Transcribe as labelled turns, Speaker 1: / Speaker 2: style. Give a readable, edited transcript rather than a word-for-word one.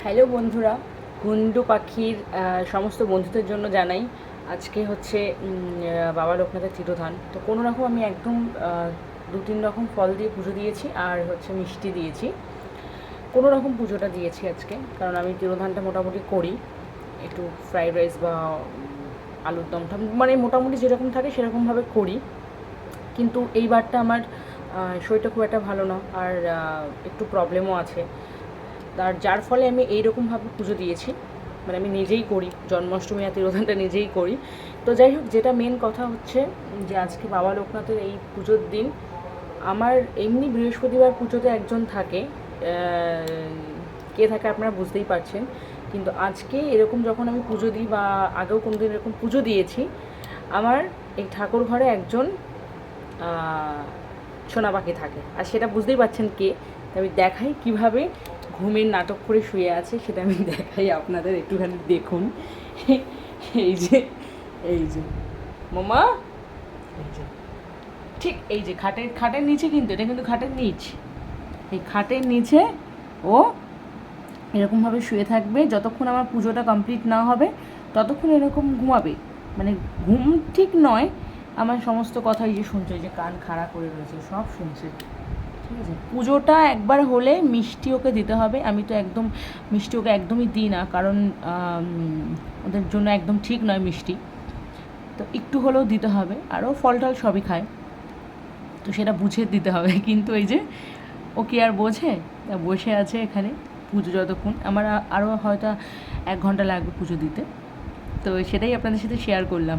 Speaker 1: Hello বন্ধুরা, হুন্ডু পাখির সমস্ত বন্ধুদের জন্য জানাই আজকে হচ্ছে বাবা লোকনাথের তিরোধান। তো কোনো রকম আমি একদম 2-3 রকম ফল দিয়ে পুজো দিয়েছি আর হচ্ছে মিষ্টি দিয়েছি। কোনো রকম পুজোটা দিয়েছি আজকে, কারণ আমি তিরোধানটা মোটামুটি করি একটু ফ্রাইড রাইস বা আলুর দমটা মানে মোটামুটি যেরকম থাকে সেরকমভাবে করি। কিন্তু এইবারটা আমার শরীরটা খুব একটা ভালো না, আর একটু প্রবলেমও আছে। আর যার ফলে আমি এইরকমভাবে পুজো দিয়েছি, মানে আমি নিজেই করি, জন্মাষ্টমী আর তিরোধানটা নিজেই করি। তো যাই হোক, যেটা মেন কথা হচ্ছে যে আজকে বাবা লোকনাথের এই পুজোর দিন আমার এমনি বৃহস্পতিবার পুজোতে একজন থাকে, কে থাকে আপনারা বুঝতেই পারছেন। কিন্তু আজকে এরকম যখন আমি পুজো দিই বা আগেও কোনো দিন এরকম পুজো দিয়েছি, আমার এই ঠাকুর ঘরে একজন সোনা পাখি থাকে, আর সেটা বুঝতেই পারছেন কে। আমি দেখাই কিভাবে ঘুমের নাটক করে শুয়ে আছে, সেটা আমি দেখাই আপনাদের, একটুখানি দেখুন। এই যে এই যে মামা, এই যে ঠিক এই যে খাটের নিচে, কিন্তু এটা কিন্তু খাটের নিচ, এই খাটের নিচে ও এরকমভাবে শুয়ে থাকবে যতক্ষণ আমার পুজোটা কমপ্লিট না হবে, ততক্ষণ এরকম ঘুমাবে। মানে ঘুম ঠিক নয়, আমার সমস্ত কথা এই যে শুনছে, এই যে কান খাড়া করে রয়েছে, সব শুনছে। ঠিক আছে, পুজোটা একবার হলে মিষ্টি ওকে দিতে হবে। আমি তো একদম মিষ্টি ওকে একদমই দিই না, কারণ ওদের জন্য একদম ঠিক নয় মিষ্টি। তো একটু হলেও দিতে হবে, আরও ফল টল সবই খায়, তো সেটা বুঝে দিতে হবে। কিন্তু এই যে ও কি আর বোঝে, বসে আছে এখানে পুজো যতক্ষণ। আমার আরও হয়তো 1 ঘন্টা লাগবে পুজো দিতে, তো সেটাই আপনাদের সাথে শেয়ার করলাম।